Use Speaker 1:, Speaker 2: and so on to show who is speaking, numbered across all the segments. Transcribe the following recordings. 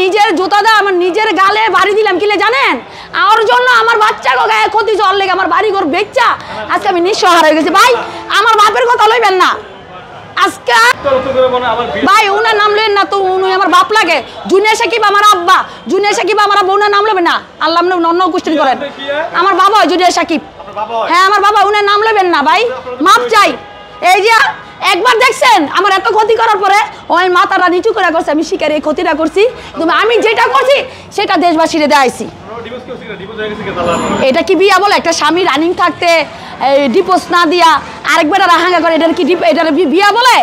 Speaker 1: নিজের জুতা দিয়ে আমার নিজের গালে বাড়ি দিলাম কিলে জানেন আমার জন্য আমার বাচ্চাকে গায়ে ক্ষতি চল লেগে আমার বাড়ি ঘর বেচা আজকে আমি নিঃসহায় হয়ে গেছি ভাই আমার বাপের কথা লইবেন না আজকে ভাই উনার নাম লেন না তো উনি আমার বাপ লাগে জুনিয়র সাকিব আমার আব্বা জুনিয়র সাকিব আমার আব্বা উনার নাম লেবেন না আল্লাহ অন্য কোশ্চেন করেন আমার বাবা জুনিয়র সাকিব হ্যাঁ আমার বাবা উনার নাম লেবেন না ভাই মাপ চাই এই যে একবার দেখছেন আমার এত ক্ষতি করার পরে ওই মাথাটা নিচু করে করছে আমি শিকার এই ক্ষতিটা করছি কিন্তু আমি যেটা করছি সেটা দেশবাসীরে দেখাইছি এটা কি বিয়া বলে একটা স্বামী রানিং থাকতে ডিপোজ না দিয়া আরেকবার হাঙ্গা করে এটা কি এটার বিয়া বলে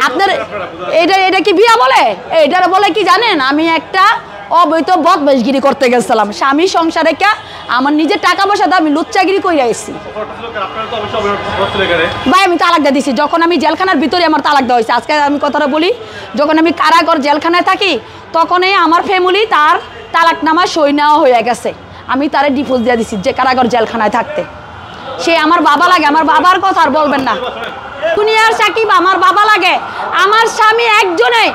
Speaker 1: আপনার এটা কি বিয়া বলে এটার বলে কি জানেন আমি একটা অবৈধ বদমাইশগিরি করতে গেছিলাম স্বামী সংসারে কে আমার নিজের টাকা পয়সা দিয়ে আমি লুচ্চাগিরি করে আসছি ভাই আমি তালাক দিয়ে দিছি যখন আমি জেলখানার ভিতরে আমার তালাক দেওয়া হয়েছে আজকে আমি কথাটা বলি যখন আমি কারাগার জেলখানায় থাকি তখনই আমার ফ্যামিলি তার তালাকনামা সই নেওয়া হয়ে গেছে আমি তারে ডিভোর্স দিয়ে দিছি যে কারাগার জেলখানায় থাকতে সে আমার বাবা লাগে আমার বাবার কথা আর বলবেন না দুনিয়ার সাকিব আমার বাবা লাগে আমার স্বামী একজনে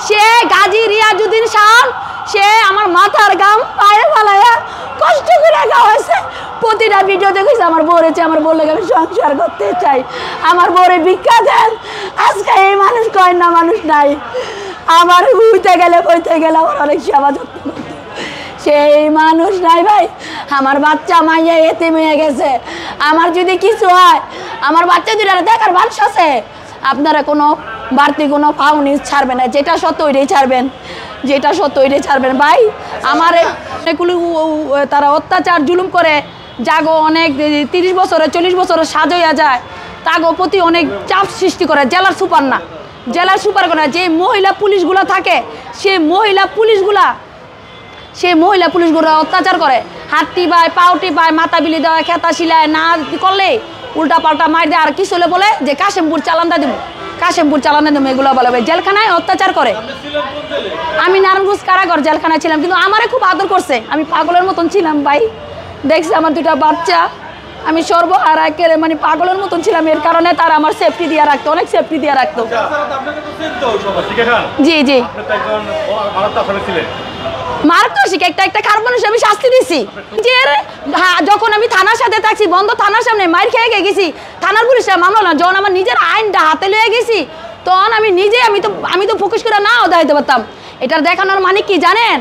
Speaker 1: সে গাজী রিয়াজউদ্দিন শাহ সে আমার মাথার গাম পায়ে ফালাইয়া কষ্ট করে খাওয়াইছে প্রতিটা ভিডিও দেখেছে আমার বউ রয়েছে আমার বললে আমি সংসার করতে চাই আমার বউরে ভিক্ষা দেন আজকে এই মানুষ কয় না মানুষ নাই আমার বইতে গেলে আমার অনেক সেবা যত্ন করতে সেই মানুষ নাই ভাই আমার বাচ্চা মাইয়া এতিম হয়ে গেছে আমার যদি কিছু হয় আমার বাচ্চা দুটো দেখার মানুষ আছে আপনারা কোনো বাড়তি কোনো পাউনি ছাড়বেন না যেটা সত্য ওইটাই ছাড়বেন যেটা সত্য ওইটাই ছাড়বেন ভাই আমার এগুলো তারা অত্যাচার জুলুম করে জাগো অনেক 30 বছরে 40 বছরে সাজইয়া যায় তাগো প্রতি অনেক চাপ সৃষ্টি করে জেলার সুপার না জেলার সুপার করে যে মহিলা পুলিশগুলো থাকে সেই মহিলা পুলিশগুলো অত্যাচার করে হাতটি পায় পাউটি পায় মাথা বিলি দেওয়া খেতা শিলায় না করলে উল্টা পাল্টা মার দেয় আর কিছু হলে বলে যে কাশেমপুর চালানটা দেবো এগুলো বলে জেলখানায় অত্যাচার করে আমি নারায়ণগঞ্জ কারাগার জেলখানায় ছিলাম কিন্তু আমারে খুব আদর করছে আমি পাগলের মতন ছিলাম ভাই দেখছি আমার দুটা বাচ্চা আমি সর্বহারা কেড়ে মানে পাগলের মতন ছিলাম এর কারণে তারা আমার সেফটি দিয়ে রাখতো অনেক সেফটি দিয়ে রাখতো জি জি মারাত্মক একটা খারাপ মানুষ আমি শাস্তি দিছি যে যখন আমি থানার সাথে থাকছি বন্ধ থানার সামনে মার খেয়ে গেছি থানার পুলিশে মামলা না যখন আমার নিজের আইনটা হাতে লয়ে গেছি তখন আমি নিজে আমি তো ফোকাস করে নাও দেখাইতে পারতাম এটার দেখানোর মানে কি জানেন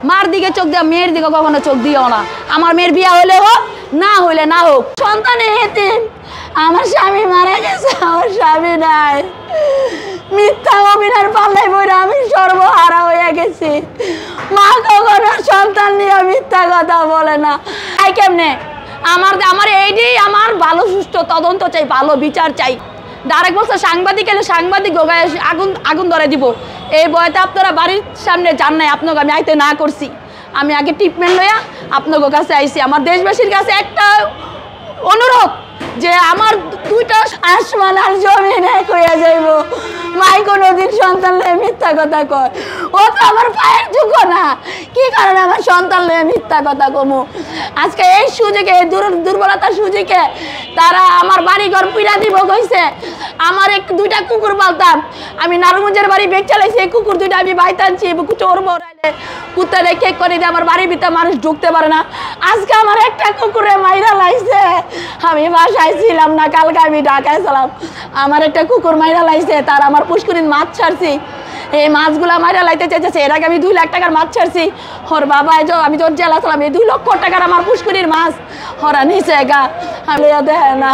Speaker 1: মার দিকে চোখ দেওয়া মেয়ের দিকে কখনো চোখ দিও না আমার মেয়ের বিয়া হইলে হোক না হইলে না হোক সন্তানে হেতেন আমার স্বামী মারা গেছে আমার স্বামী নাই মিথ্যা অভিনয়ের পাল্লায় বইরা আমি সর্বহারা হয়ে গেছি মা কখনো সন্তান নিয়ে মিথ্যা কথা বলে না তাই কেমনে আমার এইটাই আমার ভালো সুষ্ঠু তদন্ত চাই ভালো বিচার চাই ডাইরেক্ট বলছে সাংবাদিক এলে সাংবাদিক আগুন ধরে দিব এই বয়তে আপনারা বাড়ির সামনে যান নাই আপনাকে আমি আইতে না করছি আমি আগে ট্রিটমেন্ট লইয়া আপনাদের কাছে আইছি আমার দেশবাসীর কাছে একটা অনুরোধ যে আমার দুইটা আসমান আর জমিন এক হয়ে যাইব মাই কোনোদিন সন্তান লয়ে মিথ্যা কথা কয় ও তো আমার পায়ের যোগ্য না কি কারণে আমার সন্তান লয়ে মিথ্যা কথা কমু আজকে এই সুযোগে এই দুর্বলতার সুযোগে তারা আমার বাড়ি ঘর পিড়া দিব কইছে আমার দুইটা কুকুর পালতাম আমি নারায়ণগঞ্জের বাড়ি বেগ চালাইছি এই কুকুর দুইটা আমি বাইতে আনছি চোর বড়াইলে কুত্তা রেখে করে দিয়ে আমার বাড়ির ভিতরে মানুষ ঢুকতে পারে না আজকে আমার একটা কুকুরে মাইরা লাইছে আমি বাসায় ছিলাম না কালকে আমি ঢাকায় ছিলাম আমার একটা কুকুর মাইরা লাইছে তার আমার পুষ্করিণ মাছ ছাড়ছি এই মাছগুলা মাইরা লাইতে চাইছে এর আগে আমি 2 লাখ টাকার মাছ ছাড়ছি ওর বাবা আমি তোর জেলা ছিলাম এই 2 লক্ষ টাকার আমার পুষ্করিণ মাছ ওরা নিচে গা আমি দেয় না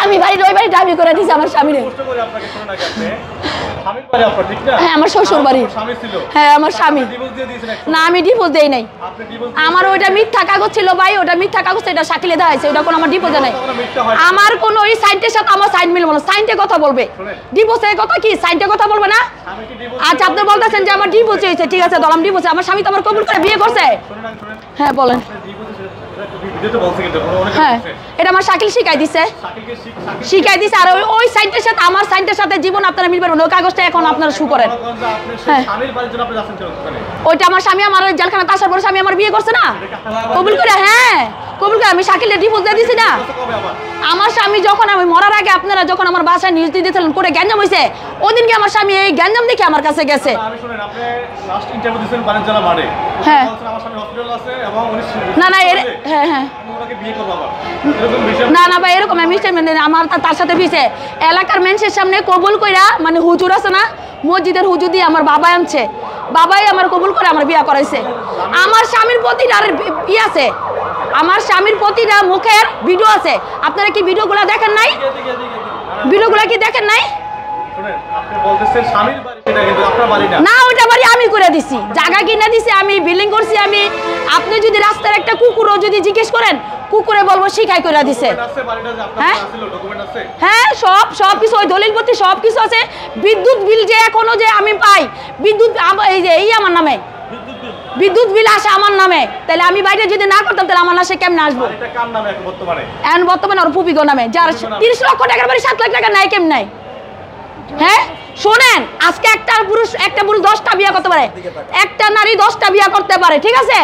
Speaker 1: আমি ভাই ওই বাড়ি দাবি করে দিছি আমার স্বামীরে হ্যাঁ আমার শ্বশুর বাড়ি হ্যাঁ আমার স্বামী না আমি ডিভোর্স দেই নাই আমার ওইটা মিথ্যা কাগজ ছিল ভাই ওটা মিথ্যা কাগজ এটা শাকিলে দেওয়া হয়েছে ওটা কোনো আমার ডিভোর্স নাই আমার কোনো ওই সাইডের সাথে আমার সাইড মিলবো না সাইডে কথা বলবে ডিভোর্সের কথা কি সাইডে কথা বলবে না আচ্ছা আপনি বলতেছেন যে আমার ডিভোর্স হয়েছে ঠিক আছে দলাম ডিভোর্স আমার স্বামী তো আমার কবুল করে বিয়ে করছে হ্যাঁ বলেন হ্যাঁ এটা আমার শাকিল শিখাই দিছে আর ওই সাইডটার সাথে আমার সাইডটার সাথে জীবন আপনারা মিলবে না। ওই কাগজটা এখন আপনারা শু করেন। হ্যাঁ ওইটা আমার স্বামী আমার জেলখানাতে আসার পরে স্বামী আমার বিয়ে করছে না কবুল করে। হ্যাঁ কবুল করে আমি শাকিলের ডিভোর্স দিয়ে দিছি না। আমার স্বামী যখন আমি মরার আগে আপনারা যখন আমার বাসায় নিউজ দিয়েছিলেন করে গ্যাঞ্জাম হয়েছে ওদিনকে আমার স্বামী এই গ্যাঞ্জাম দেখে আমার কাছে গেছে। হ্যাঁ না না হ্যাঁ হ্যাঁ না না ভাই এরকম আমার তার সাথে বিছে এলাকার মানুষের সামনে কবুল কইরা মানে হুজুর আছে না মসজিদের হুজুর দিয়ে আমার বাবা আনছে, বাবাই আমার কবুল করে আমার বিয়ে করাইছে। আমার স্বামীর প্রতিটা ই আছে, আমার স্বামীর প্রতিটা মুখের ভিডিও আছে। আপনারা কি ভিডিওগুলো দেখেন নাই? ভিডিওগুলো কি দেখেন নাই? না ওটা বাড়ি আমি করে দিছি, জায়গা কিনে দিছি আমি, বিল্ডিং করছি আমি। আপনি যদি রাস্তার একটা কুকুরও যদি জিজ্ঞেস করেন কুকুরে বলবো শিখাই করে দিছে। হ্যাঁ হ্যাঁ সব কিছু ওই দলিলপত্র সব কিছু আছে। বিদ্যুৎ বিল যে এখনো যে আমি পাই, বিদ্যুৎ এই যে এই আমার নামে বিদ্যুৎ বিল আসে আমার নামে, তাহলে আমি বাইরে যদি না করতাম তাহলে আমার নামে কেমনে আসবো? এখন বর্তমানে ওর পুপিগো নামে, যার 30 লক্ষ টাকার বাড়ি 7 লাখ টাকা নাই কেমন নাই? হ্যাঁ শোনেন, আজকে একটা পুরুষ 10টা বিয়ে করতে পারে, একটা নারী 10টা বিয়ে করতে পারে, ঠিক আছে?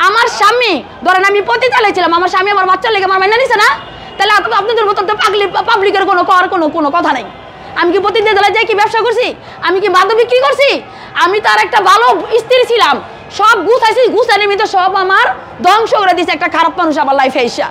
Speaker 1: আমার স্বামী ধরেন আমি পতি চালাইছিলাম, আমার স্বামী আমার বাচ্চা লেগে আমার মেনে নিছে না, তাহলে আপনাদের মতো তো পাবলিকের কোনো কথা নাই। আমি কি প্রতিদিন জেলায় যাই কি ব্যবসা করছি? আমি কি বাদ্য বিক্রি করছি? আমি তার একটা ভালো স্ত্রী ছিলাম, সব গুছাইছি, গুছাই নিমিত সব আমার ধ্বংস করে দিয়েছে একটা খারাপ মানুষ আমার লাইফে এসা।